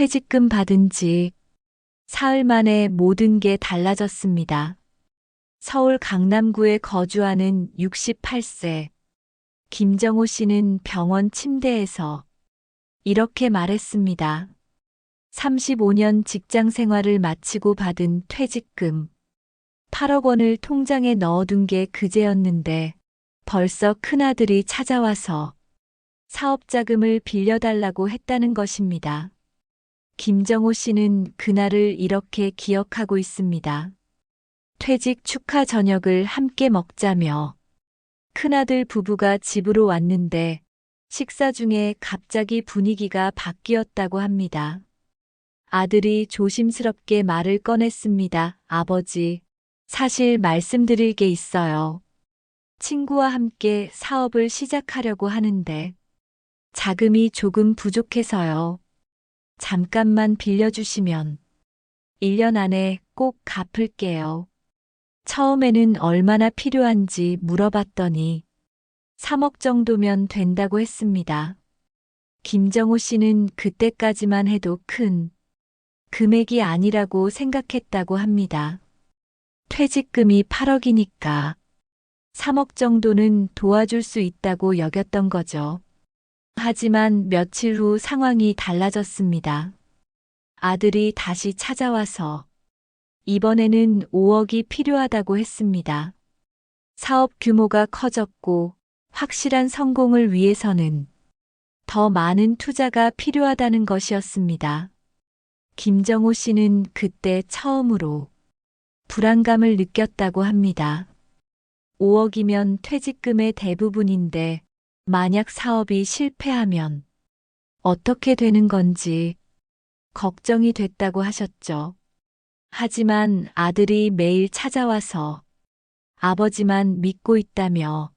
퇴직금 받은 지 사흘 만에 모든 게 달라졌습니다. 서울 강남구에 거주하는 68세 김정호 씨는 병원 침대에서 이렇게 말했습니다. 35년 직장 생활을 마치고 받은 퇴직금 8억 원을 통장에 넣어둔 게 그제였는데 벌써 큰아들이 찾아와서 사업 자금을 빌려달라고 했다는 것입니다. 김정호 씨는 그날을 이렇게 기억하고 있습니다. 퇴직 축하 저녁을 함께 먹자며 큰아들 부부가 집으로 왔는데 식사 중에 갑자기 분위기가 바뀌었다고 합니다. 아들이 조심스럽게 말을 꺼냈습니다. 아버지, 사실 말씀드릴 게 있어요. 친구와 함께 사업을 시작하려고 하는데 자금이 조금 부족해서요. 잠깐만 빌려주시면 1년 안에 꼭 갚을게요. 처음에는 얼마나 필요한지 물어봤더니 3억 정도면 된다고 했습니다. 김정호 씨는 그때까지만 해도 큰 금액이 아니라고 생각했다고 합니다. 퇴직금이 8억이니까 3억 정도는 도와줄 수 있다고 여겼던 거죠. 하지만 며칠 후 상황이 달라졌습니다. 아들이 다시 찾아와서 이번에는 5억이 필요하다고 했습니다. 사업 규모가 커졌고 확실한 성공을 위해서는 더 많은 투자가 필요하다는 것이었습니다. 김정호 씨는 그때 처음으로 불안감을 느꼈다고 합니다. 5억이면 퇴직금의 대부분인데 만약 사업이 실패하면 어떻게 되는 건지 걱정이 됐다고 하셨죠. 하지만 아들이 매일 찾아와서 아버지만 믿고 있다며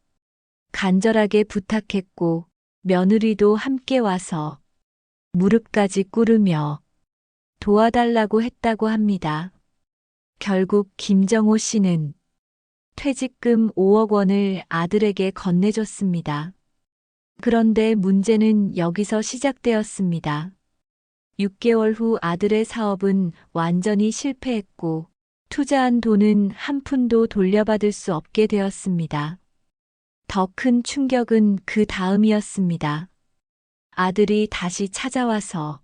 간절하게 부탁했고 며느리도 함께 와서 무릎까지 꿇으며 도와달라고 했다고 합니다. 결국 김정호 씨는 퇴직금 5억 원을 아들에게 건네줬습니다. 그런데 문제는 여기서 시작되었습니다. 6개월 후 아들의 사업은 완전히 실패했고 투자한 돈은 한 푼도 돌려받을 수 없게 되었습니다. 더 큰 충격은 그 다음이었습니다. 아들이 다시 찾아와서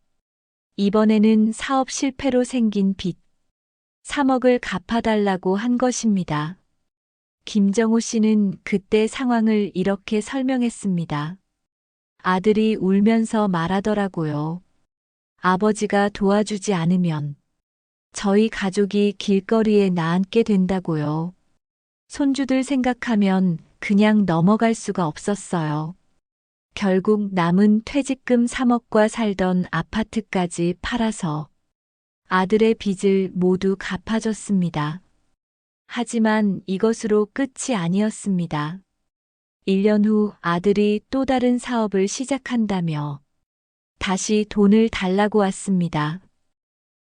이번에는 사업 실패로 생긴 빚 3억을 갚아달라고 한 것입니다. 김정호 씨는 그때 상황을 이렇게 설명했습니다. 아들이 울면서 말하더라고요. 아버지가 도와주지 않으면 저희 가족이 길거리에 나앉게 된다고요. 손주들 생각하면 그냥 넘어갈 수가 없었어요. 결국 남은 퇴직금 3억과 살던 아파트까지 팔아서 아들의 빚을 모두 갚아줬습니다. 하지만 이것으로 끝이 아니었습니다. 1년 후 아들이 또 다른 사업을 시작한다며 다시 돈을 달라고 왔습니다.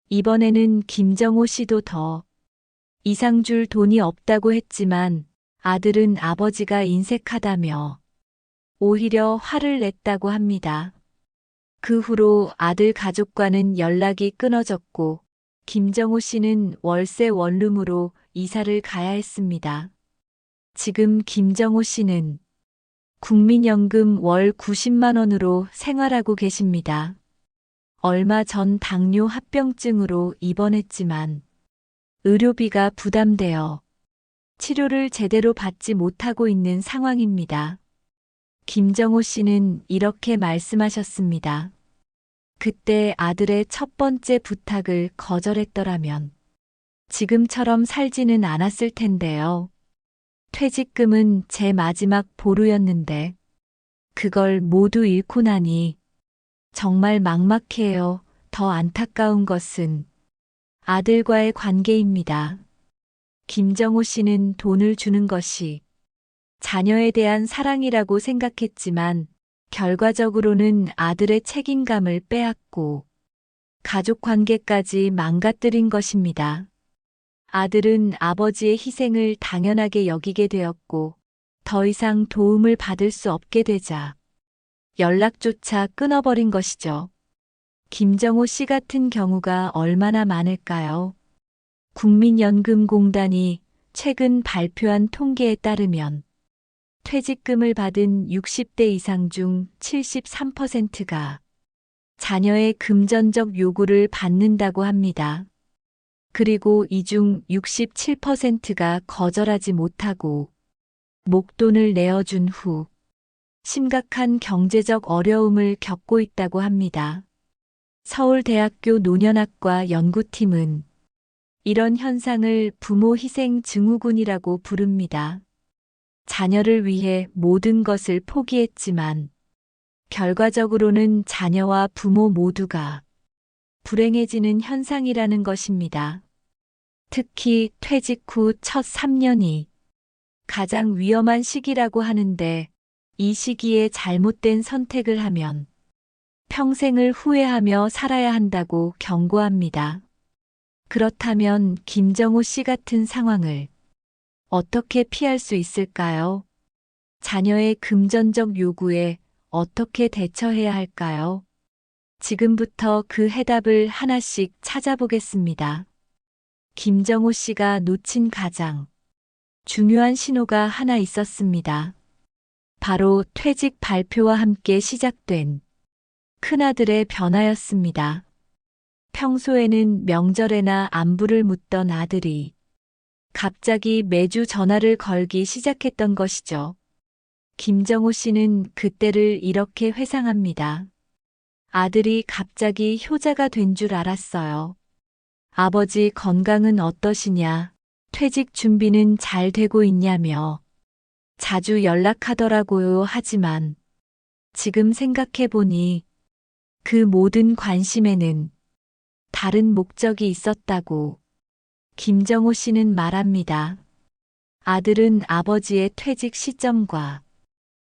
이번에는 김정호 씨도 더 이상 줄 돈이 없다고 했지만 아들은 아버지가 인색하다며 오히려 화를 냈다고 합니다. 그 후로 아들 가족과는 연락이 끊어졌고 김정호 씨는 월세 원룸으로 이사를 가야 했습니다. 지금 김정호 씨는 국민연금 월 90만 원으로 생활하고 계십니다. 얼마 전 당뇨 합병증으로 입원했지만 의료비가 부담되어 치료를 제대로 받지 못하고 있는 상황입니다. 김정호 씨는 이렇게 말씀하셨습니다. 그때 아들의 첫 번째 부탁을 거절했더라면 지금처럼 살지는 않았을 텐데요. 퇴직금은 제 마지막 보루였는데 그걸 모두 잃고 나니 정말 막막해요. 더 안타까운 것은 아들과의 관계입니다. 김정호 씨는 돈을 주는 것이 자녀에 대한 사랑이라고 생각했지만 결과적으로는 아들의 책임감을 빼앗고 가족 관계까지 망가뜨린 것입니다. 아들은 아버지의 희생을 당연하게 여기게 되었고 더 이상 도움을 받을 수 없게 되자 연락조차 끊어버린 것이죠. 김정호 씨 같은 경우가 얼마나 많을까요? 국민연금공단이 최근 발표한 통계에 따르면 퇴직금을 받은 60대 이상 중 73%가 자녀의 금전적 요구를 받는다고 합니다. 그리고 이 중 67%가 거절하지 못하고 목돈을 내어준 후 심각한 경제적 어려움을 겪고 있다고 합니다. 서울대학교 노년학과 연구팀은 이런 현상을 부모 희생 증후군이라고 부릅니다. 자녀를 위해 모든 것을 포기했지만 결과적으로는 자녀와 부모 모두가 불행해지는 현상이라는 것입니다. 특히 퇴직 후 첫 3년이 가장 위험한 시기라고 하는데 이 시기에 잘못된 선택을 하면 평생을 후회하며 살아야 한다고 경고합니다. 그렇다면 김정호 씨 같은 상황을 어떻게 피할 수 있을까요? 자녀의 금전적 요구에 어떻게 대처해야 할까요? 지금부터 그 해답을 하나씩 찾아보겠습니다. 김정호 씨가 놓친 가장 중요한 신호가 하나 있었습니다. 바로 퇴직 발표와 함께 시작된 큰아들의 변화였습니다. 평소에는 명절에나 안부를 묻던 아들이 갑자기 매주 전화를 걸기 시작했던 것이죠. 김정호 씨는 그때를 이렇게 회상합니다. 아들이 갑자기 효자가 된 줄 알았어요. 아버지 건강은 어떠시냐? 퇴직 준비는 잘 되고 있냐며 자주 연락하더라고요. 하지만 지금 생각해보니 그 모든 관심에는 다른 목적이 있었다고 김정호 씨는 말합니다. 아들은 아버지의 퇴직 시점과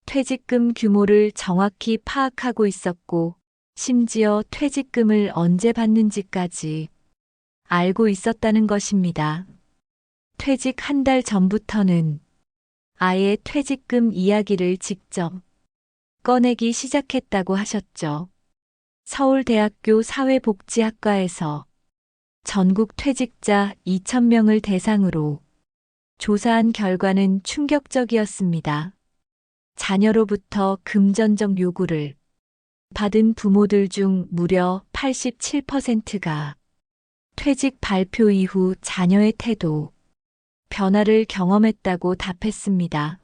퇴직금 규모를 정확히 파악하고 있었고, 심지어 퇴직금을 언제 받는지까지 알고 있었다는 것입니다. 퇴직 한 달 전부터는 아예 퇴직금 이야기를 직접 꺼내기 시작했다고 하셨죠. 서울대학교 사회복지학과에서 전국 퇴직자 2,000명을 대상으로 조사한 결과는 충격적이었습니다. 자녀로부터 금전적 요구를 받은 부모들 중 무려 87%가 퇴직 발표 이후 자녀의 태도, 변화를 경험했다고 답했습니다.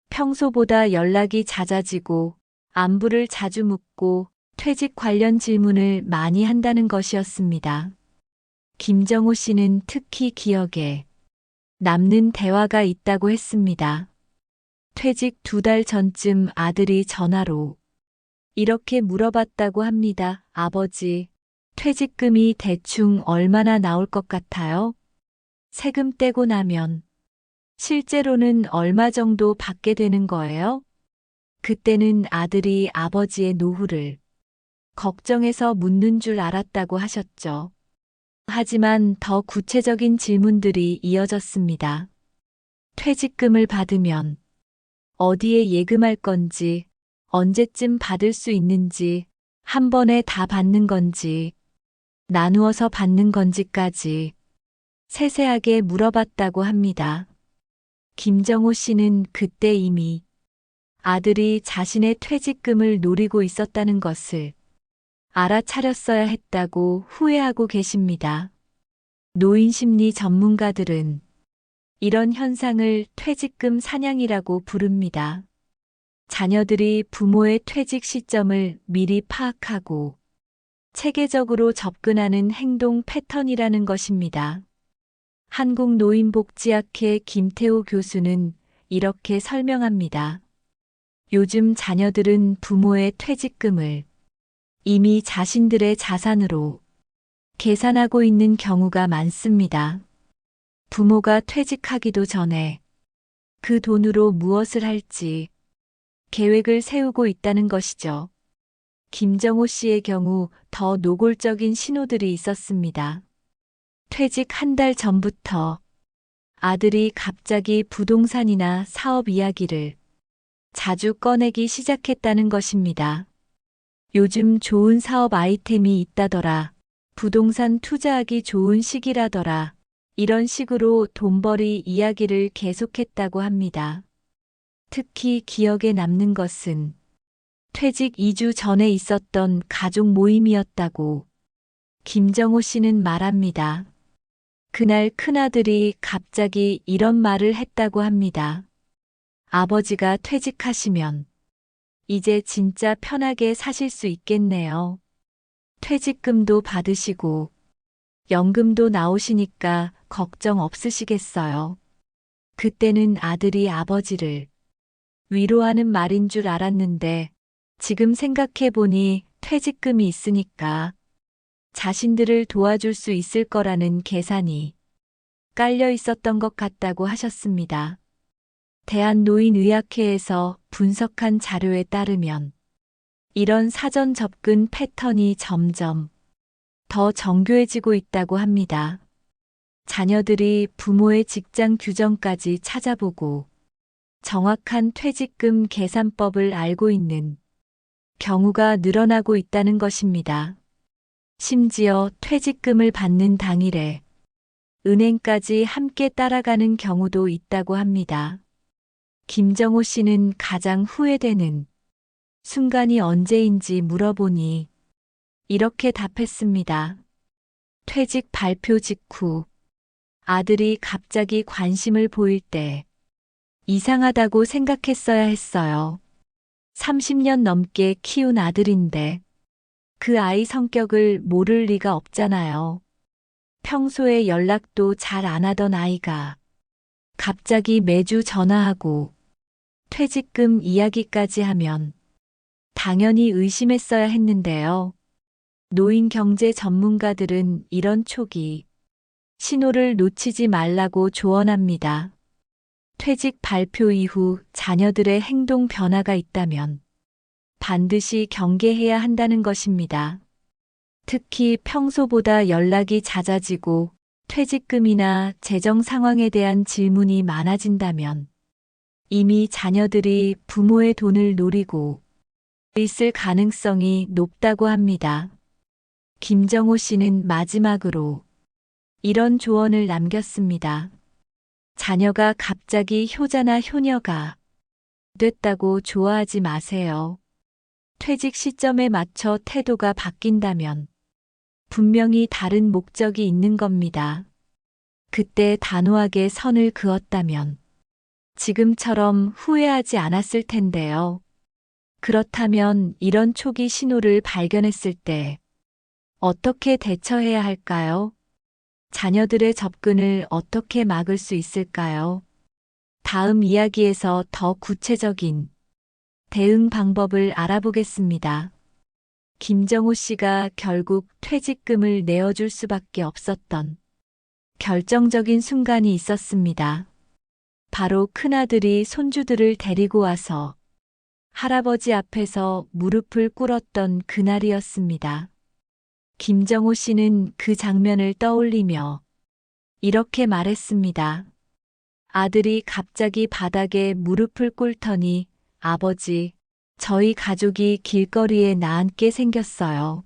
평소보다 연락이 잦아지고 안부를 자주 묻고 퇴직 관련 질문을 많이 한다는 것이었습니다. 김정호 씨는 특히 기억에 남는 대화가 있다고 했습니다. 퇴직 2달 전쯤 아들이 전화로 이렇게 물어봤다고 합니다. 아버지, 퇴직금이 대충 얼마나 나올 것 같아요? 세금 떼고 나면 실제로는 얼마 정도 받게 되는 거예요? 그때는 아들이 아버지의 노후를 걱정해서 묻는 줄 알았다고 하셨죠. 하지만 더 구체적인 질문들이 이어졌습니다. 퇴직금을 받으면 어디에 예금할 건지, 언제쯤 받을 수 있는지, 한 번에 다 받는 건지, 나누어서 받는 건지까지 세세하게 물어봤다고 합니다. 김정호 씨는 그때 이미 아들이 자신의 퇴직금을 노리고 있었다는 것을 알아차렸어야 했다고 후회하고 계십니다. 노인 심리 전문가들은 이런 현상을 퇴직금 사냥이라고 부릅니다. 자녀들이 부모의 퇴직 시점을 미리 파악하고 체계적으로 접근하는 행동 패턴이라는 것입니다. 한국노인복지학회 김태호 교수는 이렇게 설명합니다. 요즘 자녀들은 부모의 퇴직금을 이미 자신들의 자산으로 계산하고 있는 경우가 많습니다. 부모가 퇴직하기도 전에 그 돈으로 무엇을 할지 계획을 세우고 있다는 것이죠. 김정호 씨의 경우 더 노골적인 신호들이 있었습니다. 퇴직 한 달 전부터 아들이 갑자기 부동산이나 사업 이야기를 자주 꺼내기 시작했다는 것입니다. 요즘 좋은 사업 아이템이 있다더라. 부동산 투자하기 좋은 시기라더라. 이런 식으로 돈벌이 이야기를 계속했다고 합니다. 특히 기억에 남는 것은 퇴직 2주 전에 있었던 가족 모임이었다고 김정호 씨는 말합니다. 그날 큰아들이 갑자기 이런 말을 했다고 합니다. 아버지가 퇴직하시면 이제 진짜 편하게 사실 수 있겠네요. 퇴직금도 받으시고 연금도 나오시니까 걱정 없으시겠어요. 그때는 아들이 아버지를 위로하는 말인 줄 알았는데 지금 생각해보니 퇴직금이 있으니까 자신들을 도와줄 수 있을 거라는 계산이 깔려 있었던 것 같다고 하셨습니다. 대한노인의학회에서 분석한 자료에 따르면 이런 사전 접근 패턴이 점점 더 정교해지고 있다고 합니다. 자녀들이 부모의 직장 규정까지 찾아보고 정확한 퇴직금 계산법을 알고 있는 경우가 늘어나고 있다는 것입니다. 심지어 퇴직금을 받는 당일에 은행까지 함께 따라가는 경우도 있다고 합니다. 김정호 씨는 가장 후회되는 순간이 언제인지 물어보니 이렇게 답했습니다. 퇴직 발표 직후 아들이 갑자기 관심을 보일 때 이상하다고 생각했어야 했어요. 30년 넘게 키운 아들인데 그 아이 성격을 모를 리가 없잖아요. 평소에 연락도 잘 안 하던 아이가 갑자기 매주 전화하고 퇴직금 이야기까지 하면 당연히 의심했어야 했는데요. 노인 경제 전문가들은 이런 초기 신호를 놓치지 말라고 조언합니다. 퇴직 발표 이후 자녀들의 행동 변화가 있다면 반드시 경계해야 한다는 것입니다. 특히 평소보다 연락이 잦아지고 퇴직금이나 재정 상황에 대한 질문이 많아진다면 이미 자녀들이 부모의 돈을 노리고 있을 가능성이 높다고 합니다. 김정호 씨는 마지막으로 이런 조언을 남겼습니다. 자녀가 갑자기 효자나 효녀가 됐다고 좋아하지 마세요. 퇴직 시점에 맞춰 태도가 바뀐다면 분명히 다른 목적이 있는 겁니다. 그때 단호하게 선을 그었다면 지금처럼 후회하지 않았을 텐데요. 그렇다면 이런 초기 신호를 발견했을 때 어떻게 대처해야 할까요? 자녀들의 접근을 어떻게 막을 수 있을까요? 다음 이야기에서 더 구체적인 대응 방법을 알아보겠습니다. 김정호 씨가 결국 퇴직금을 내어줄 수밖에 없었던 결정적인 순간이 있었습니다. 바로 큰아들이 손주들을 데리고 와서 할아버지 앞에서 무릎을 꿇었던 그날이었습니다. 김정호 씨는 그 장면을 떠올리며 이렇게 말했습니다. 아들이 갑자기 바닥에 무릎을 꿇더니 아버지, 저희 가족이 길거리에 나앉게 생겼어요.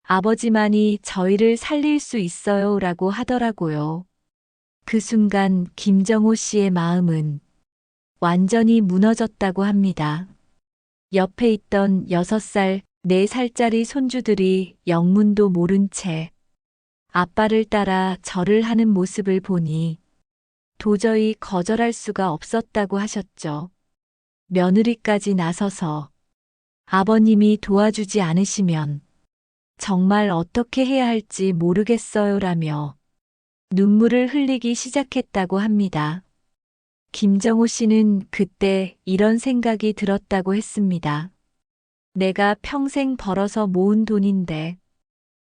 아버지만이 저희를 살릴 수 있어요 라고 하더라고요. 그 순간 김정호 씨의 마음은 완전히 무너졌다고 합니다. 옆에 있던 6살, 4살짜리 손주들이 영문도 모른 채 아빠를 따라 절을 하는 모습을 보니 도저히 거절할 수가 없었다고 하셨죠. 며느리까지 나서서 아버님이 도와주지 않으시면 정말 어떻게 해야 할지 모르겠어요 라며 눈물을 흘리기 시작했다고 합니다. 김정호 씨는 그때 이런 생각이 들었다고 했습니다. 내가 평생 벌어서 모은 돈인데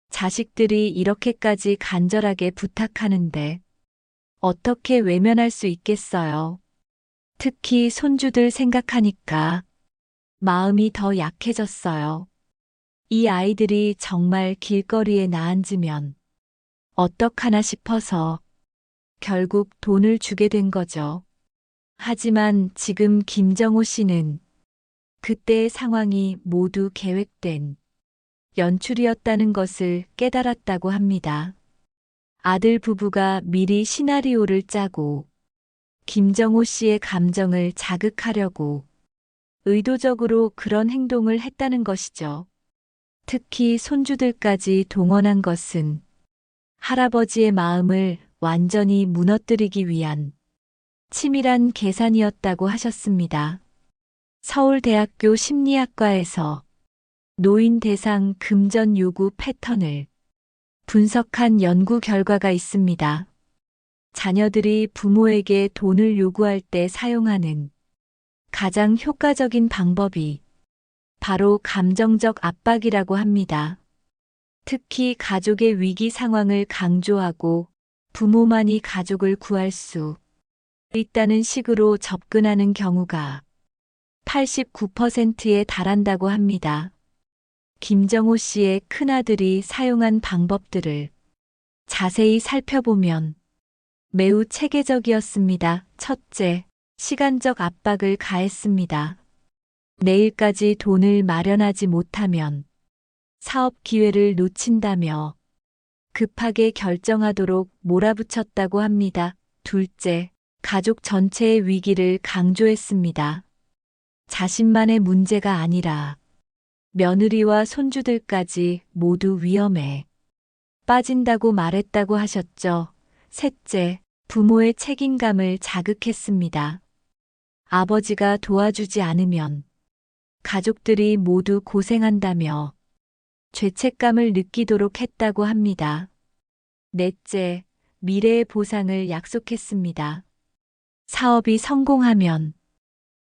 자식들이 이렇게까지 간절하게 부탁하는데 어떻게 외면할 수 있겠어요. 특히 손주들 생각하니까 마음이 더 약해졌어요. 이 아이들이 정말 길거리에 나앉으면 어떡하나 싶어서 결국 돈을 주게 된 거죠. 하지만 지금 김정호 씨는 그때의 상황이 모두 계획된 연출이었다는 것을 깨달았다고 합니다. 아들 부부가 미리 시나리오를 짜고 김정호 씨의 감정을 자극하려고 의도적으로 그런 행동을 했다는 것이죠. 특히 손주들까지 동원한 것은 할아버지의 마음을 완전히 무너뜨리기 위한 치밀한 계산이었다고 하셨습니다. 서울대학교 심리학과에서 노인 대상 금전 요구 패턴을 분석한 연구 결과가 있습니다. 자녀들이 부모에게 돈을 요구할 때 사용하는 가장 효과적인 방법이 바로 감정적 압박이라고 합니다. 특히 가족의 위기 상황을 강조하고 부모만이 가족을 구할 수 있다는 식으로 접근하는 경우가 89%에 달한다고 합니다. 김정호 씨의 큰아들이 사용한 방법들을 자세히 살펴보면 매우 체계적이었습니다. 첫째, 시간적 압박을 가했습니다. 내일까지 돈을 마련하지 못하면 사업 기회를 놓친다며 급하게 결정하도록 몰아붙였다고 합니다. 둘째, 가족 전체의 위기를 강조했습니다. 자신만의 문제가 아니라 며느리와 손주들까지 모두 위험에 빠진다고 말했다고 하셨죠. 셋째, 부모의 책임감을 자극했습니다. 아버지가 도와주지 않으면 가족들이 모두 고생한다며 죄책감을 느끼도록 했다고 합니다. 넷째, 미래의 보상을 약속했습니다. 사업이 성공하면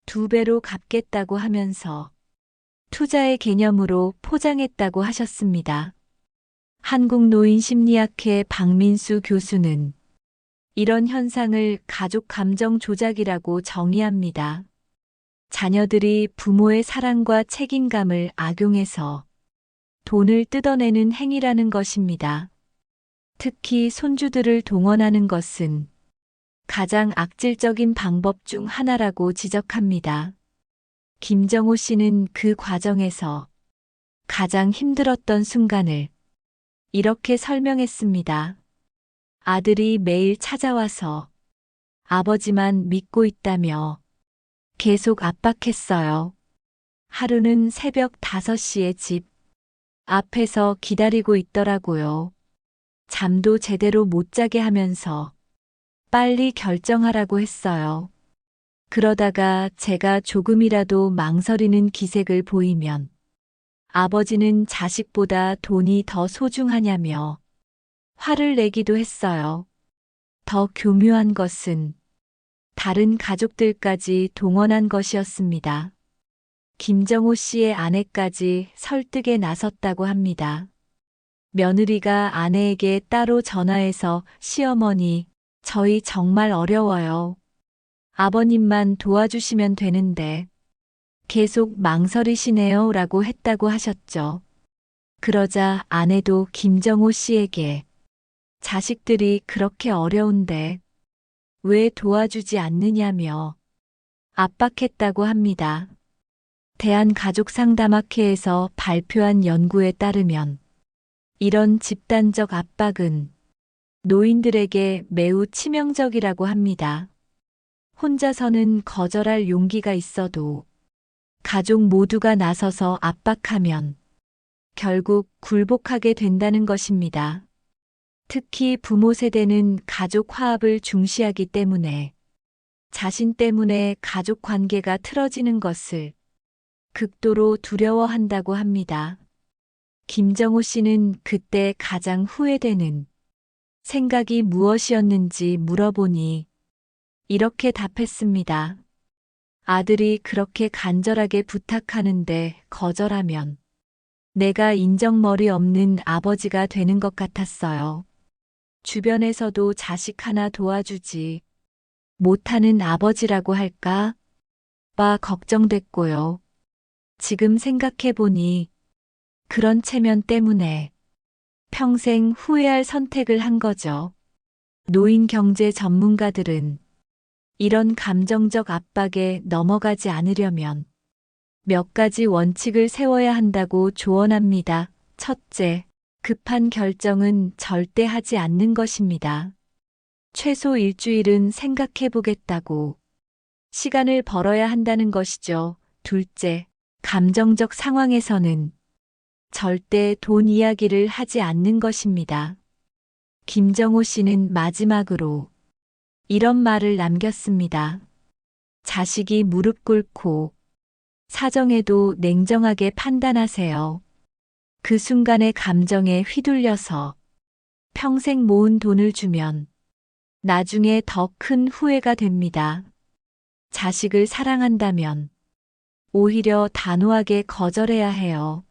2배로 갚겠다고 하면서 투자의 개념으로 포장했다고 하셨습니다. 한국노인심리학회 박민수 교수는 이런 현상을 가족 감정 조작이라고 정의합니다. 자녀들이 부모의 사랑과 책임감을 악용해서 돈을 뜯어내는 행위라는 것입니다. 특히 손주들을 동원하는 것은 가장 악질적인 방법 중 하나라고 지적합니다. 김정호 씨는 그 과정에서 가장 힘들었던 순간을 이렇게 설명했습니다. 아들이 매일 찾아와서 아버지만 믿고 있다며 계속 압박했어요. 하루는 새벽 5시에 집 앞에서 기다리고 있더라고요. 잠도 제대로 못 자게 하면서 빨리 결정하라고 했어요. 그러다가 제가 조금이라도 망설이는 기색을 보이면 아버지는 자식보다 돈이 더 소중하냐며 화를 내기도 했어요. 더 교묘한 것은 다른 가족들까지 동원한 것이었습니다. 김정호 씨의 아내까지 설득에 나섰다고 합니다. 며느리가 아내에게 따로 전화해서 시어머니, 저희 정말 어려워요. 아버님만 도와주시면 되는데 계속 망설이시네요 라고 했다고 하셨죠. 그러자 아내도 김정호 씨에게 자식들이 그렇게 어려운데 왜 도와주지 않느냐며 압박했다고 합니다. 대한가족상담학회에서 발표한 연구에 따르면 이런 집단적 압박은 노인들에게 매우 치명적이라고 합니다. 혼자서는 거절할 용기가 있어도 가족 모두가 나서서 압박하면 결국 굴복하게 된다는 것입니다. 특히 부모 세대는 가족 화합을 중시하기 때문에 자신 때문에 가족 관계가 틀어지는 것을 극도로 두려워한다고 합니다. 김정호 씨는 그때 가장 후회되는 생각이 무엇이었는지 물어보니 이렇게 답했습니다. 아들이 그렇게 간절하게 부탁하는데 거절하면 내가 인정머리 없는 아버지가 되는 것 같았어요. 주변에서도 자식 하나 도와주지 못하는 아버지라고 할까 봐 걱정됐고요. 지금 생각해보니 그런 체면 때문에 평생 후회할 선택을 한 거죠. 노인 경제 전문가들은 이런 감정적 압박에 넘어가지 않으려면 몇 가지 원칙을 세워야 한다고 조언합니다. 첫째, 급한 결정은 절대 하지 않는 것입니다. 최소 일주일은 생각해 보겠다고 시간을 벌어야 한다는 것이죠. 둘째, 감정적 상황에서는 절대 돈 이야기를 하지 않는 것입니다. 김정호 씨는 마지막으로 이런 말을 남겼습니다. 자식이 무릎 꿇고 사정에도 냉정하게 판단하세요. 그 순간의 감정에 휘둘려서 평생 모은 돈을 주면 나중에 더 큰 후회가 됩니다. 자식을 사랑한다면 오히려 단호하게 거절해야 해요.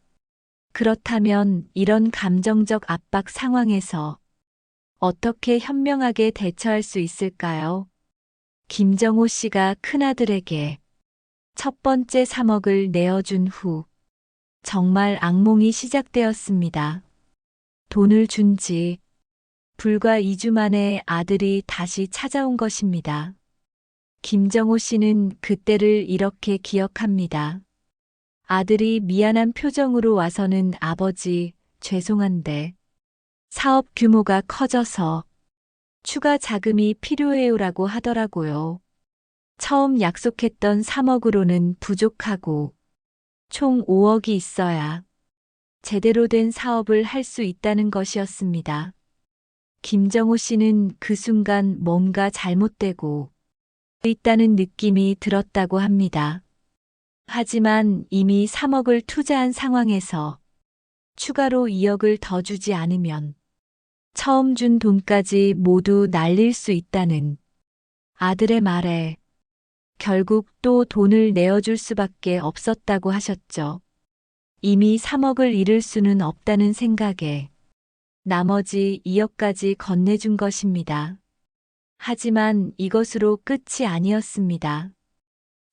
그렇다면 이런 감정적 압박 상황에서 어떻게 현명하게 대처할 수 있을까요? 김정호 씨가 큰아들에게 첫 번째 3억을 내어준 후 정말 악몽이 시작되었습니다. 돈을 준 지 불과 2주 만에 아들이 다시 찾아온 것입니다. 김정호 씨는 그때를 이렇게 기억합니다. 아들이 미안한 표정으로 와서는 아버지, 죄송한데 사업 규모가 커져서 추가 자금이 필요해요라고 하더라고요. 처음 약속했던 3억으로는 부족하고 총 5억이 있어야 제대로 된 사업을 할 수 있다는 것이었습니다. 김정호 씨는 그 순간 뭔가 잘못되고 있다는 느낌이 들었다고 합니다. 하지만 이미 3억을 투자한 상황에서 추가로 2억을 더 주지 않으면 처음 준 돈까지 모두 날릴 수 있다는 아들의 말에 결국 또 돈을 내어줄 수밖에 없었다고 하셨죠. 이미 3억을 잃을 수는 없다는 생각에 나머지 2억까지 건네준 것입니다. 하지만 이것으로 끝이 아니었습니다.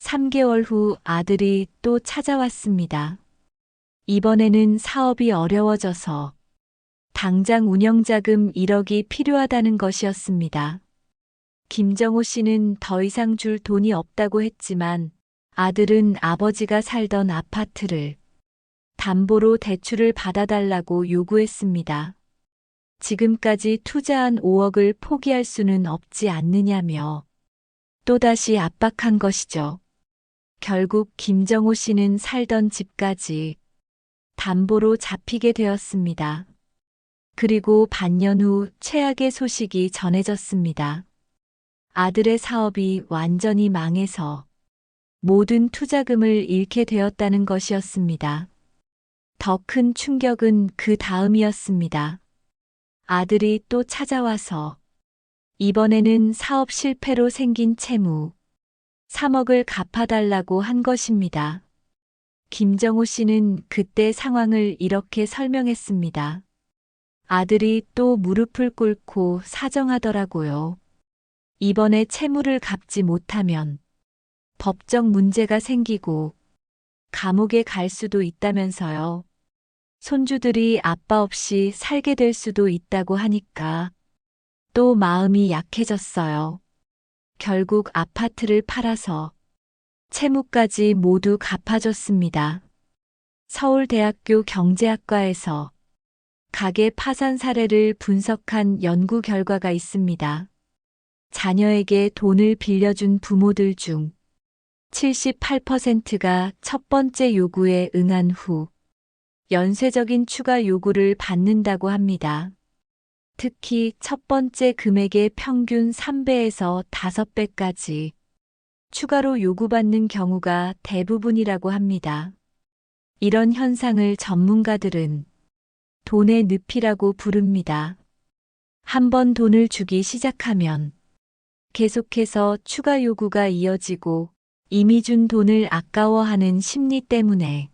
3개월 후 아들이 또 찾아왔습니다. 이번에는 사업이 어려워져서 당장 운영자금 1억이 필요하다는 것이었습니다. 김정호 씨는 더 이상 줄 돈이 없다고 했지만 아들은 아버지가 살던 아파트를 담보로 대출을 받아달라고 요구했습니다. 지금까지 투자한 5억을 포기할 수는 없지 않느냐며 또다시 압박한 것이죠. 결국 김정호 씨는 살던 집까지 담보로 잡히게 되었습니다. 그리고 반년 후 최악의 소식이 전해졌습니다. 아들의 사업이 완전히 망해서 모든 투자금을 잃게 되었다는 것이었습니다. 더 큰 충격은 그 다음이었습니다. 아들이 또 찾아와서 이번에는 사업 실패로 생긴 채무 3억을 갚아달라고 한 것입니다. 김정호 씨는 그때 상황을 이렇게 설명했습니다. 아들이 또 무릎을 꿇고 사정하더라고요. 이번에 채무를 갚지 못하면 법적 문제가 생기고 감옥에 갈 수도 있다면서요. 손주들이 아빠 없이 살게 될 수도 있다고 하니까 또 마음이 약해졌어요. 결국 아파트를 팔아서 채무까지 모두 갚아줬습니다. 서울대학교 경제학과에서 가계 파산 사례를 분석한 연구 결과가 있습니다. 자녀에게 돈을 빌려준 부모들 중 78%가 첫 번째 요구에 응한 후 연쇄적인 추가 요구를 받는다고 합니다. 특히 첫 번째 금액의 평균 3배에서 5배까지 추가로 요구받는 경우가 대부분이라고 합니다. 이런 현상을 전문가들은 돈의 늪이라고 부릅니다. 한번 돈을 주기 시작하면 계속해서 추가 요구가 이어지고 이미 준 돈을 아까워하는 심리 때문에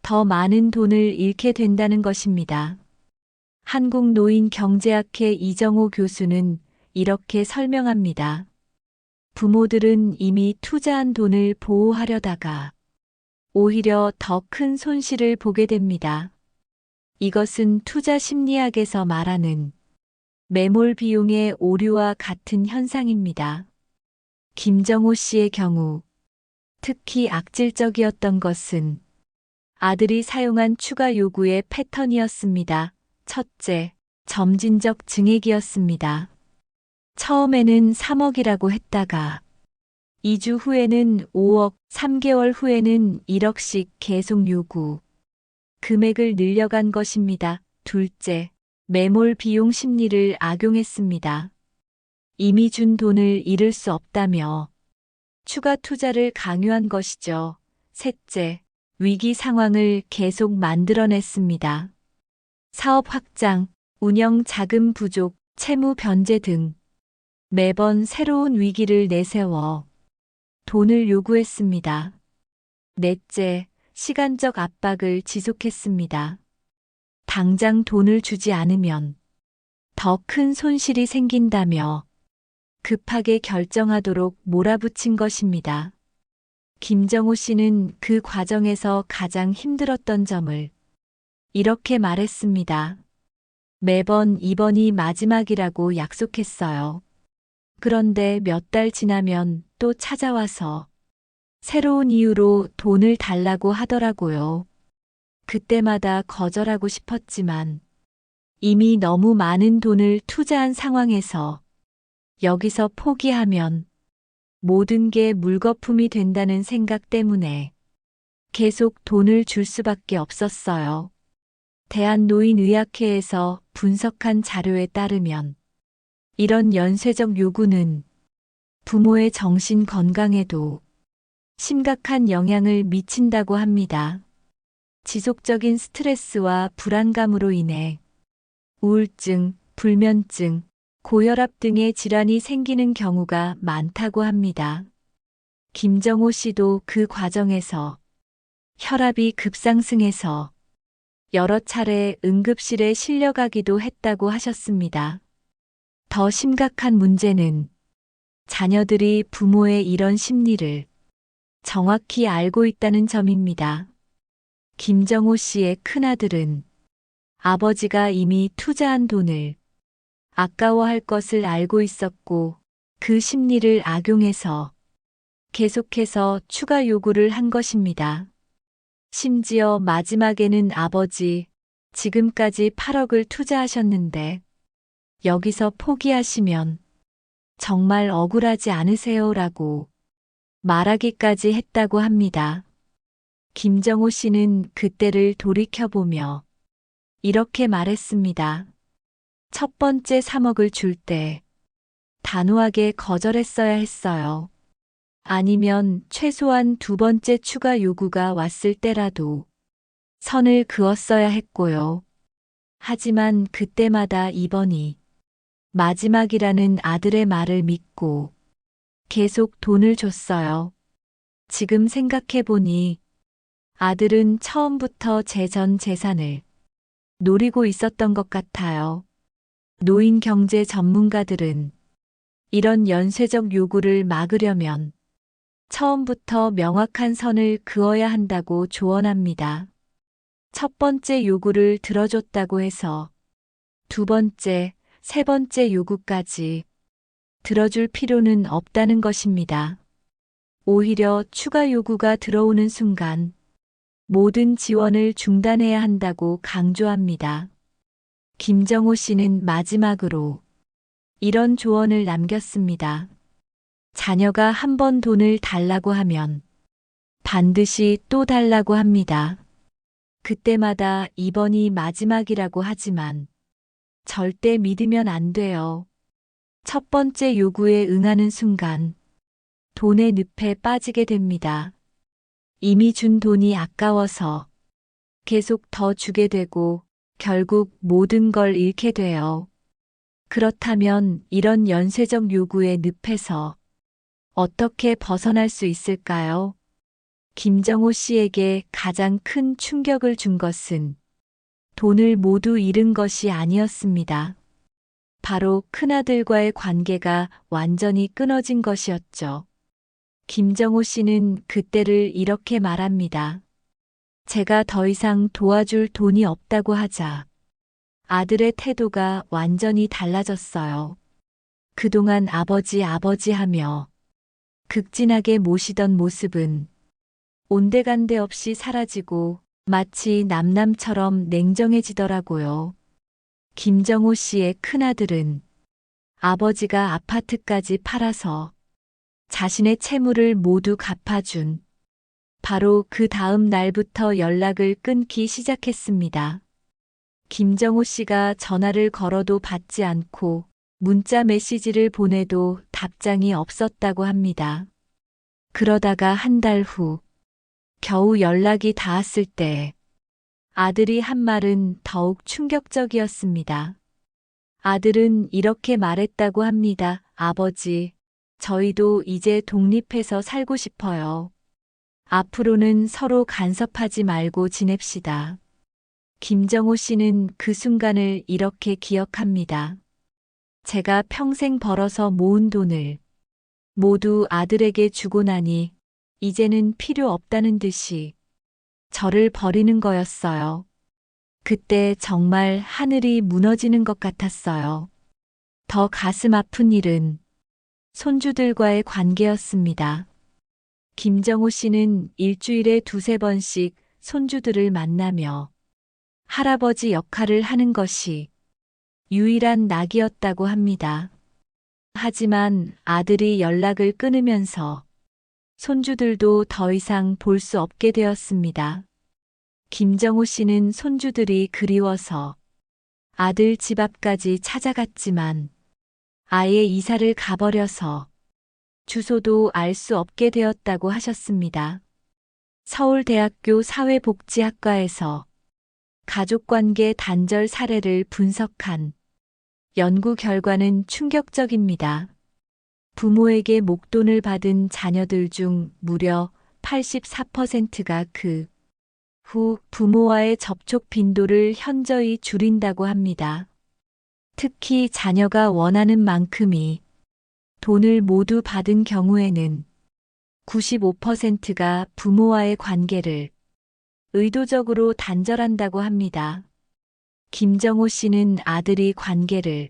더 많은 돈을 잃게 된다는 것입니다. 한국노인경제학회 이정호 교수는 이렇게 설명합니다. 부모들은 이미 투자한 돈을 보호하려다가 오히려 더 큰 손실을 보게 됩니다. 이것은 투자 심리학에서 말하는 매몰 비용의 오류와 같은 현상입니다. 김정호 씨의 경우 특히 악질적이었던 것은 아들이 사용한 추가 요구의 패턴이었습니다. 첫째, 점진적 증액이었습니다. 처음에는 3억이라고 했다가 2주 후에는 5억, 3개월 후에는 1억씩 계속 요구. 금액을 늘려간 것입니다. 둘째, 매몰 비용 심리를 악용했습니다. 이미 준 돈을 잃을 수 없다며 추가 투자를 강요한 것이죠. 셋째, 위기 상황을 계속 만들어냈습니다. 사업 확장, 운영 자금 부족, 채무 변제 등 매번 새로운 위기를 내세워 돈을 요구했습니다. 넷째, 시간적 압박을 지속했습니다. 당장 돈을 주지 않으면 더 큰 손실이 생긴다며 급하게 결정하도록 몰아붙인 것입니다. 김정호 씨는 그 과정에서 가장 힘들었던 점을 이렇게 말했습니다. 매번 이번이 마지막이라고 약속했어요. 그런데 몇 달 지나면 또 찾아와서 새로운 이유로 돈을 달라고 하더라고요. 그때마다 거절하고 싶었지만 이미 너무 많은 돈을 투자한 상황에서 여기서 포기하면 모든 게 물거품이 된다는 생각 때문에 계속 돈을 줄 수밖에 없었어요. 대한노인의학회에서 분석한 자료에 따르면 이런 연쇄적 요구는 부모의 정신 건강에도 심각한 영향을 미친다고 합니다. 지속적인 스트레스와 불안감으로 인해 우울증, 불면증, 고혈압 등의 질환이 생기는 경우가 많다고 합니다. 김정호 씨도 그 과정에서 혈압이 급상승해서 여러 차례 응급실에 실려가기도 했다고 하셨습니다. 더 심각한 문제는 자녀들이 부모의 이런 심리를 정확히 알고 있다는 점입니다. 김정호 씨의 큰아들은 아버지가 이미 투자한 돈을 아까워할 것을 알고 있었고 그 심리를 악용해서 계속해서 추가 요구를 한 것입니다. 심지어 마지막에는 아버지, 지금까지 8억을 투자하셨는데 여기서 포기하시면 정말 억울하지 않으세요? 라고 말하기까지 했다고 합니다. 김정호 씨는 그때를 돌이켜보며 이렇게 말했습니다. 첫 번째 3억을 줄 때 단호하게 거절했어야 했어요. 아니면 최소한 두 번째 추가 요구가 왔을 때라도 선을 그었어야 했고요. 하지만 그때마다 이번이 마지막이라는 아들의 말을 믿고 계속 돈을 줬어요. 지금 생각해보니 아들은 처음부터 제 전 재산을 노리고 있었던 것 같아요. 노인 경제 전문가들은 이런 연쇄적 요구를 막으려면 처음부터 명확한 선을 그어야 한다고 조언합니다. 첫 번째 요구를 들어줬다고 해서 두 번째, 세 번째 요구까지 들어줄 필요는 없다는 것입니다. 오히려 추가 요구가 들어오는 순간 모든 지원을 중단해야 한다고 강조합니다. 김정호 씨는 마지막으로 이런 조언을 남겼습니다. 자녀가 한 번 돈을 달라고 하면 반드시 또 달라고 합니다. 그때마다 이번이 마지막이라고 하지만 절대 믿으면 안 돼요. 첫 번째 요구에 응하는 순간 돈의 늪에 빠지게 됩니다. 이미 준 돈이 아까워서 계속 더 주게 되고 결국 모든 걸 잃게 돼요. 그렇다면 이런 연쇄적 요구의 늪에서 어떻게 벗어날 수 있을까요? 김정호 씨에게 가장 큰 충격을 준 것은 돈을 모두 잃은 것이 아니었습니다. 바로 큰아들과의 관계가 완전히 끊어진 것이었죠. 김정호 씨는 그때를 이렇게 말합니다. 제가 더 이상 도와줄 돈이 없다고 하자 아들의 태도가 완전히 달라졌어요. 그동안 아버지 하며 극진하게 모시던 모습은 온데간데 없이 사라지고 마치 남남처럼 냉정해지더라고요. 김정호 씨의 큰아들은 아버지가 아파트까지 팔아서 자신의 채무를 모두 갚아준 바로 그 다음 날부터 연락을 끊기 시작했습니다. 김정호 씨가 전화를 걸어도 받지 않고 문자 메시지를 보내도 답장이 없었다고 합니다. 그러다가 한 달 후 겨우 연락이 닿았을 때 아들이 한 말은 더욱 충격적이었습니다. 아들은 이렇게 말했다고 합니다. 아버지, 저희도 이제 독립해서 살고 싶어요. 앞으로는 서로 간섭하지 말고 지냅시다. 김정호 씨는 그 순간을 이렇게 기억합니다. 제가 평생 벌어서 모은 돈을 모두 아들에게 주고 나니 이제는 필요 없다는 듯이 저를 버리는 거였어요. 그때 정말 하늘이 무너지는 것 같았어요. 더 가슴 아픈 일은 손주들과의 관계였습니다. 김정호 씨는 일주일에 두세 번씩 손주들을 만나며 할아버지 역할을 하는 것이 유일한 낙이었다고 합니다. 하지만 아들이 연락을 끊으면서 손주들도 더 이상 볼 수 없게 되었습니다. 김정호 씨는 손주들이 그리워서 아들 집 앞까지 찾아갔지만 아예 이사를 가버려서 주소도 알 수 없게 되었다고 하셨습니다. 서울대학교 사회복지학과에서 가족관계 단절 사례를 분석한 연구 결과는 충격적입니다. 부모에게 목돈을 받은 자녀들 중 무려 84%가 그 후 부모와의 접촉 빈도를 현저히 줄인다고 합니다. 특히 자녀가 원하는 만큼이 돈을 모두 받은 경우에는 95%가 부모와의 관계를 의도적으로 단절한다고 합니다. 김정호 씨는 아들이 관계를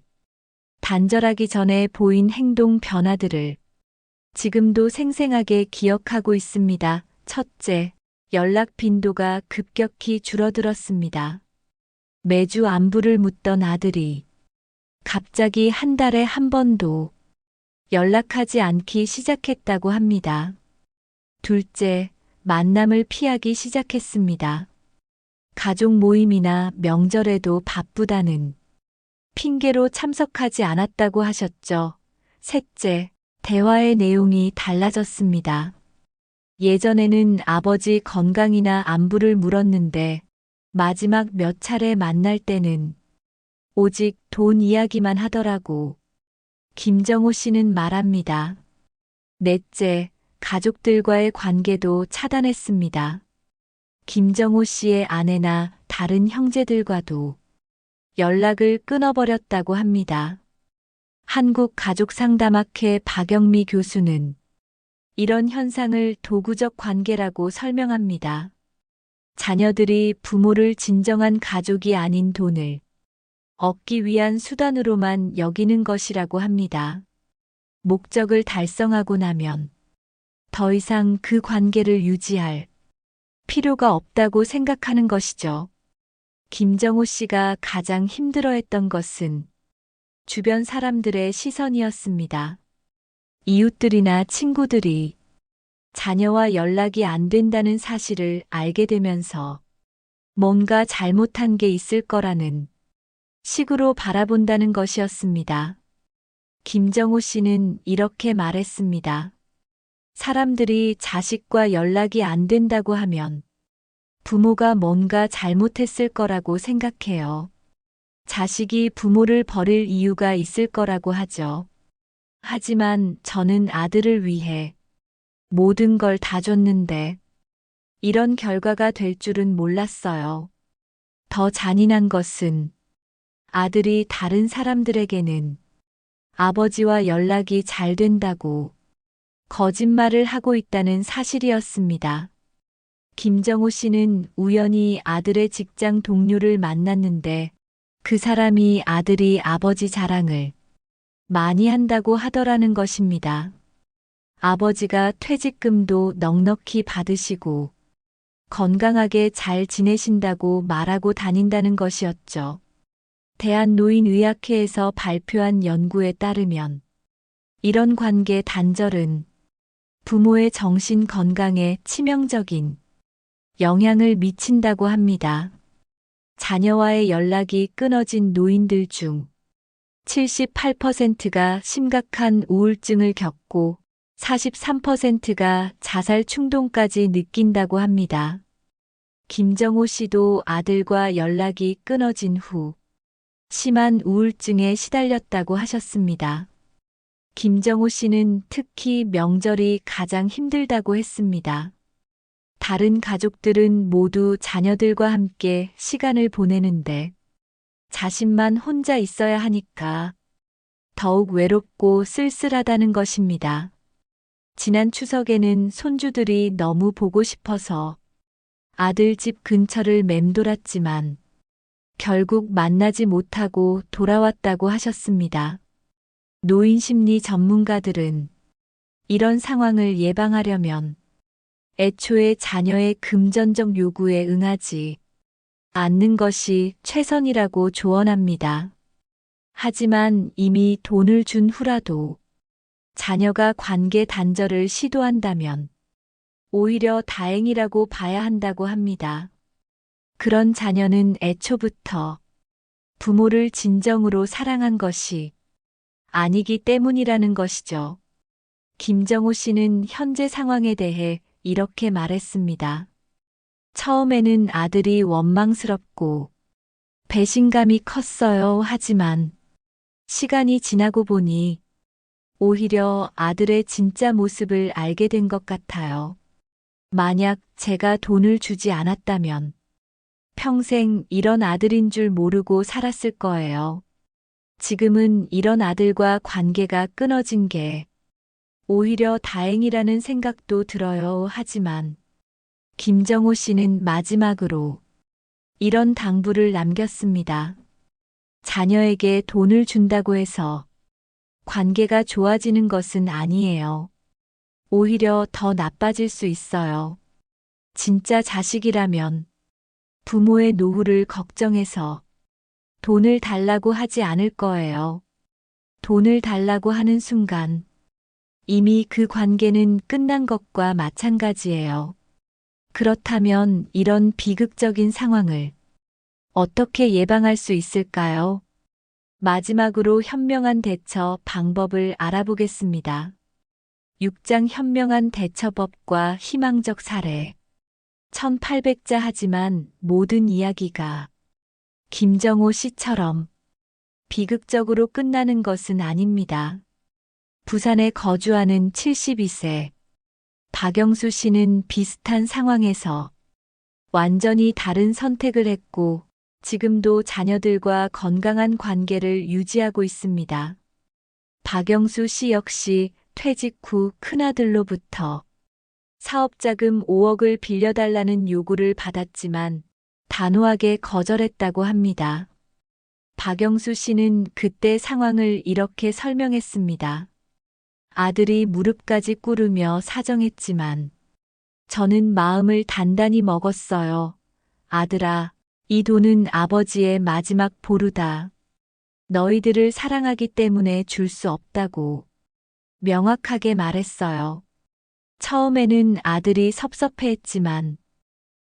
단절하기 전에 보인 행동 변화들을 지금도 생생하게 기억하고 있습니다. 첫째, 연락 빈도가 급격히 줄어들었습니다. 매주 안부를 묻던 아들이 갑자기 한 달에 한 번도 연락하지 않기 시작했다고 합니다. 둘째, 만남을 피하기 시작했습니다. 가족 모임이나 명절에도 바쁘다는 핑계로 참석하지 않았다고 하셨죠. 셋째, 대화의 내용이 달라졌습니다. 예전에는 아버지 건강이나 안부를 물었는데 마지막 몇 차례 만날 때는 오직 돈 이야기만 하더라고. 김정호 씨는 말합니다. 넷째, 가족들과의 관계도 차단했습니다. 김정호 씨의 아내나 다른 형제들과도 연락을 끊어버렸다고 합니다. 한국가족상담학회 박영미 교수는 이런 현상을 도구적 관계라고 설명합니다. 자녀들이 부모를 진정한 가족이 아닌 돈을 얻기 위한 수단으로만 여기는 것이라고 합니다. 목적을 달성하고 나면 더 이상 그 관계를 유지할 필요가 없다고 생각하는 것이죠. 김정호 씨가 가장 힘들어했던 것은 주변 사람들의 시선이었습니다. 이웃들이나 친구들이 자녀와 연락이 안 된다는 사실을 알게 되면서 뭔가 잘못한 게 있을 거라는 식으로 바라본다는 것이었습니다. 김정호 씨는 이렇게 말했습니다. 사람들이 자식과 연락이 안 된다고 하면 부모가 뭔가 잘못했을 거라고 생각해요. 자식이 부모를 버릴 이유가 있을 거라고 하죠. 하지만 저는 아들을 위해 모든 걸 다 줬는데 이런 결과가 될 줄은 몰랐어요. 더 잔인한 것은 아들이 다른 사람들에게는 아버지와 연락이 잘 된다고 거짓말을 하고 있다는 사실이었습니다. 김정호 씨는 우연히 아들의 직장 동료를 만났는데 그 사람이 아들이 아버지 자랑을 많이 한다고 하더라는 것입니다. 아버지가 퇴직금도 넉넉히 받으시고 건강하게 잘 지내신다고 말하고 다닌다는 것이었죠. 대한노인의학회에서 발표한 연구에 따르면 이런 관계 단절은 부모의 정신 건강에 치명적인 영향을 미친다고 합니다. 자녀와의 연락이 끊어진 노인들 중 78%가 심각한 우울증을 겪고 43%가 자살 충동까지 느낀다고 합니다. 김정호 씨도 아들과 연락이 끊어진 후 심한 우울증에 시달렸다고 하셨습니다. 김정호 씨는 특히 명절이 가장 힘들다고 했습니다. 다른 가족들은 모두 자녀들과 함께 시간을 보내는데 자신만 혼자 있어야 하니까 더욱 외롭고 쓸쓸하다는 것입니다. 지난 추석에는 손주들이 너무 보고 싶어서 아들 집 근처를 맴돌았지만 결국 만나지 못하고 돌아왔다고 하셨습니다. 노인 심리 전문가들은 이런 상황을 예방하려면 애초에 자녀의 금전적 요구에 응하지 않는 것이 최선이라고 조언합니다. 하지만 이미 돈을 준 후라도 자녀가 관계 단절을 시도한다면 오히려 다행이라고 봐야 한다고 합니다. 그런 자녀는 애초부터 부모를 진정으로 사랑한 것이 아니기 때문이라는 것이죠. 김정호 씨는 현재 상황에 대해 이렇게 말했습니다. 처음에는 아들이 원망스럽고 배신감이 컸어요. 하지만 시간이 지나고 보니 오히려 아들의 진짜 모습을 알게 된 것 같아요. 만약 제가 돈을 주지 않았다면 평생 이런 아들인 줄 모르고 살았을 거예요. 지금은 이런 아들과 관계가 끊어진 게 오히려 다행이라는 생각도 들어요. 하지만 김정호 씨는 마지막으로 이런 당부를 남겼습니다. 자녀에게 돈을 준다고 해서 관계가 좋아지는 것은 아니에요. 오히려 더 나빠질 수 있어요. 진짜 자식이라면 부모의 노후를 걱정해서 돈을 달라고 하지 않을 거예요. 돈을 달라고 하는 순간 이미 그 관계는 끝난 것과 마찬가지예요. 그렇다면 이런 비극적인 상황을 어떻게 예방할 수 있을까요? 마지막으로 현명한 대처 방법을 알아보겠습니다. 6장 현명한 대처법과 희망적 사례. 1800자 하지만 모든 이야기가 김정호 씨처럼 비극적으로 끝나는 것은 아닙니다. 부산에 거주하는 72세 박영수 씨는 비슷한 상황에서 완전히 다른 선택을 했고 지금도 자녀들과 건강한 관계를 유지하고 있습니다. 박영수 씨 역시 퇴직 후 큰아들로부터 사업자금 5억을 빌려달라는 요구를 받았지만 단호하게 거절했다고 합니다. 박영수 씨는 그때 상황을 이렇게 설명했습니다. 아들이 무릎까지 꿇으며 사정했지만 저는 마음을 단단히 먹었어요. 아들아, 이 돈은 아버지의 마지막 보루다. 너희들을 사랑하기 때문에 줄 수 없다고 명확하게 말했어요. 처음에는 아들이 섭섭해했지만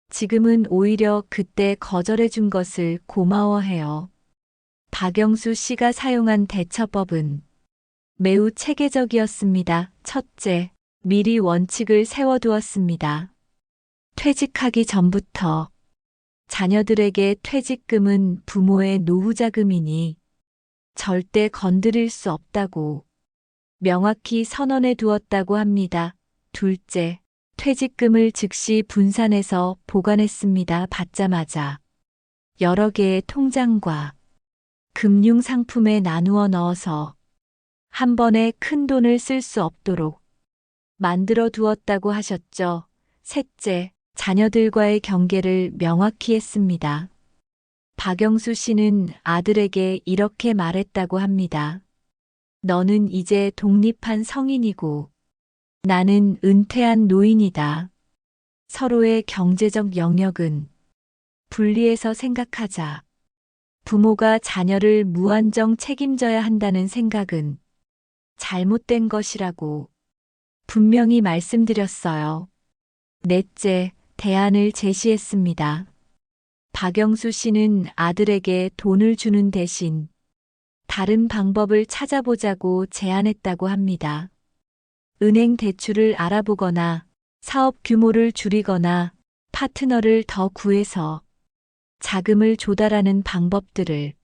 지금은 오히려 그때 거절해준 것을 고마워해요. 박영수 씨가 사용한 대처법은 매우 체계적이었습니다. 첫째, 미리 원칙을 세워두었습니다. 퇴직하기 전부터 자녀들에게 퇴직금은 부모의 노후자금이니 절대 건드릴 수 없다고 명확히 선언해 두었다고 합니다. 둘째, 퇴직금을 즉시 분산해서 보관했습니다. 받자마자 여러 개의 통장과 금융상품에 나누어 넣어서 한 번에 큰 돈을 쓸 수 없도록 만들어 두었다고 하셨죠. 셋째, 자녀들과의 경계를 명확히 했습니다. 박영수 씨는 아들에게 이렇게 말했다고 합니다. 너는 이제 독립한 성인이고 나는 은퇴한 노인이다. 서로의 경제적 영역은 분리해서 생각하자. 부모가 자녀를 무한정 책임져야 한다는 생각은 잘못된 것이라고 분명히 말씀드렸어요. 넷째, 대안을 제시했습니다. 박영수 씨는 아들에게 돈을 주는 대신 다른 방법을 찾아보자고 제안했다고 합니다. 은행 대출을 알아보거나 사업 규모를 줄이거나 파트너를 더 구해서 자금을 조달하는 방법들을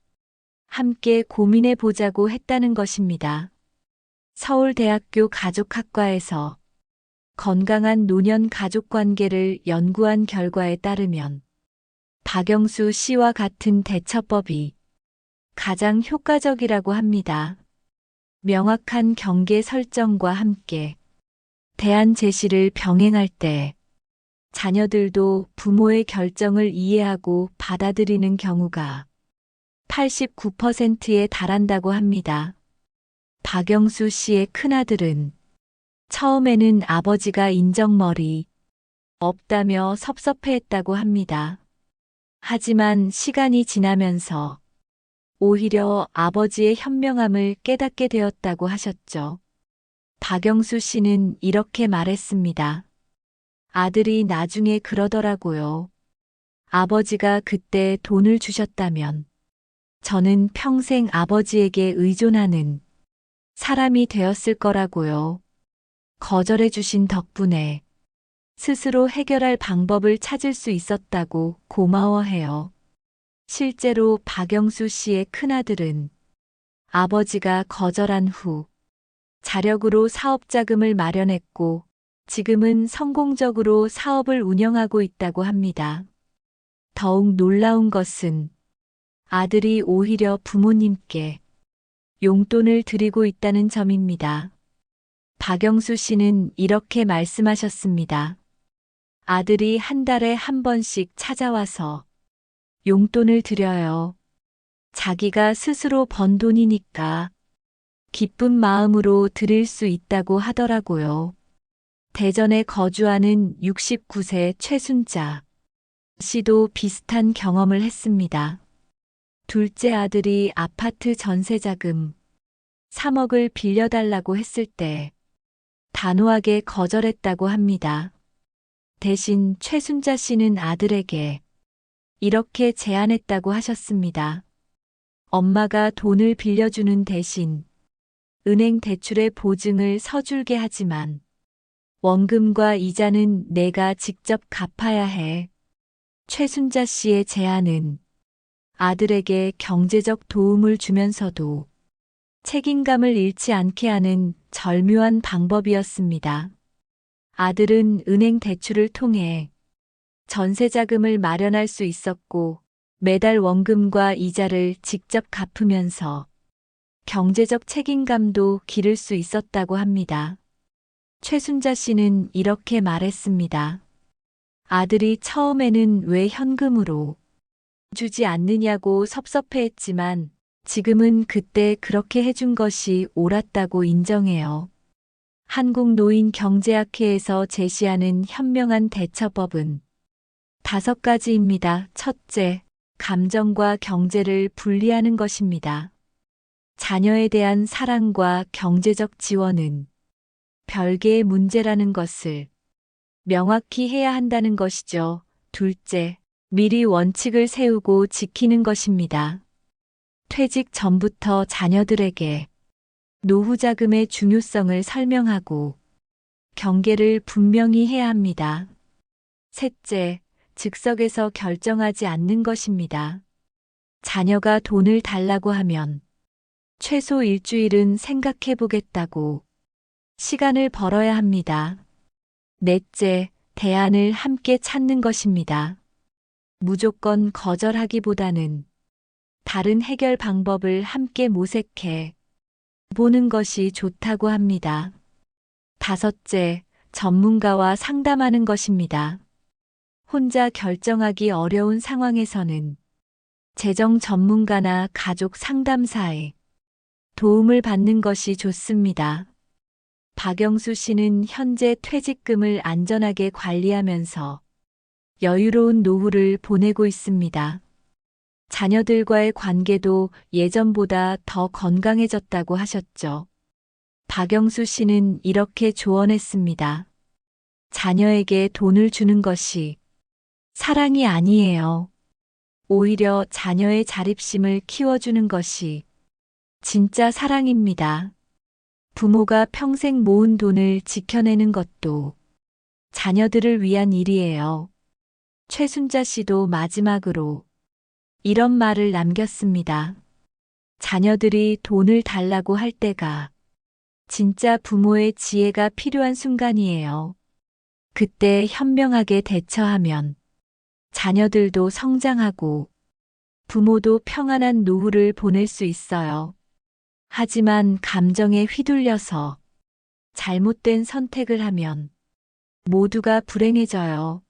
함께 고민해 보자고 했다는 것입니다. 서울대학교 가족학과에서 건강한 노년 가족 관계를 연구한 결과에 따르면 박영수 씨와 같은 대처법이 가장 효과적이라고 합니다. 명확한 경계 설정과 함께 대안 제시를 병행할 때 자녀들도 부모의 결정을 이해하고 받아들이는 경우가 89%에 달한다고 합니다. 박영수 씨의 큰아들은 처음에는 아버지가 인정머리 없다며 섭섭해했다고 합니다. 하지만 시간이 지나면서 오히려 아버지의 현명함을 깨닫게 되었다고 하셨죠. 박영수 씨는 이렇게 말했습니다. 아들이 나중에 그러더라고요. 아버지가 그때 돈을 주셨다면 저는 평생 아버지에게 의존하는 사람이 되었을 거라고요. 거절해 주신 덕분에 스스로 해결할 방법을 찾을 수 있었다고 고마워해요. 실제로 박영수 씨의 큰아들은 아버지가 거절한 후 자력으로 사업 자금을 마련했고 지금은 성공적으로 사업을 운영하고 있다고 합니다. 더욱 놀라운 것은 아들이 오히려 부모님께 용돈을 드리고 있다는 점입니다. 박영수 씨는 이렇게 말씀하셨습니다. 아들이 한 달에 한 번씩 찾아와서 용돈을 드려요. 자기가 스스로 번 돈이니까 기쁜 마음으로 드릴 수 있다고 하더라고요. 대전에 거주하는 69세 최순자 씨도 비슷한 경험을 했습니다. 둘째 아들이 아파트 전세자금 3억을 빌려달라고 했을 때 단호하게 거절했다고 합니다. 대신 최순자 씨는 아들에게 이렇게 제안했다고 하셨습니다. 엄마가 돈을 빌려주는 대신 은행 대출의 보증을 서줄게 하지만 원금과 이자는 내가 직접 갚아야 해. 최순자 씨의 제안은 아들에게 경제적 도움을 주면서도 책임감을 잃지 않게 하는 절묘한 방법이었습니다. 아들은 은행 대출을 통해 전세 자금을 마련할 수 있었고 매달 원금과 이자를 직접 갚으면서 경제적 책임감도 기를 수 있었다고 합니다. 최순자 씨는 이렇게 말했습니다. 아들이 처음에는 왜 현금으로 주지 않느냐고 섭섭해했지만 지금은 그때 그렇게 해준 것이 옳았다고 인정해요. 한국노인경제학회에서 제시하는 현명한 대처법은 5가지입니다. 첫째, 감정과 경제를 분리하는 것입니다. 자녀에 대한 사랑과 경제적 지원은 별개의 문제라는 것을 명확히 해야 한다는 것이죠. 둘째, 미리 원칙을 세우고 지키는 것입니다. 퇴직 전부터 자녀들에게 노후 자금의 중요성을 설명하고 경계를 분명히 해야 합니다. 셋째, 즉석에서 결정하지 않는 것입니다. 자녀가 돈을 달라고 하면 최소 일주일은 생각해 보겠다고 시간을 벌어야 합니다. 넷째, 대안을 함께 찾는 것입니다. 무조건 거절하기보다는 다른 해결 방법을 함께 모색해 보는 것이 좋다고 합니다. 다섯째, 전문가와 상담하는 것입니다. 혼자 결정하기 어려운 상황에서는 재정 전문가나 가족 상담사의 도움을 받는 것이 좋습니다. 박영수 씨는 현재 퇴직금을 안전하게 관리하면서 여유로운 노후를 보내고 있습니다. 자녀들과의 관계도 예전보다 더 건강해졌다고 하셨죠. 박영수 씨는 이렇게 조언했습니다. 자녀에게 돈을 주는 것이 사랑이 아니에요. 오히려 자녀의 자립심을 키워주는 것이 진짜 사랑입니다. 부모가 평생 모은 돈을 지켜내는 것도 자녀들을 위한 일이에요. 최순자 씨도 마지막으로 이런 말을 남겼습니다. 자녀들이 돈을 달라고 할 때가 진짜 부모의 지혜가 필요한 순간이에요. 그때 현명하게 대처하면 자녀들도 성장하고 부모도 평안한 노후를 보낼 수 있어요. 하지만 감정에 휘둘려서 잘못된 선택을 하면 모두가 불행해져요.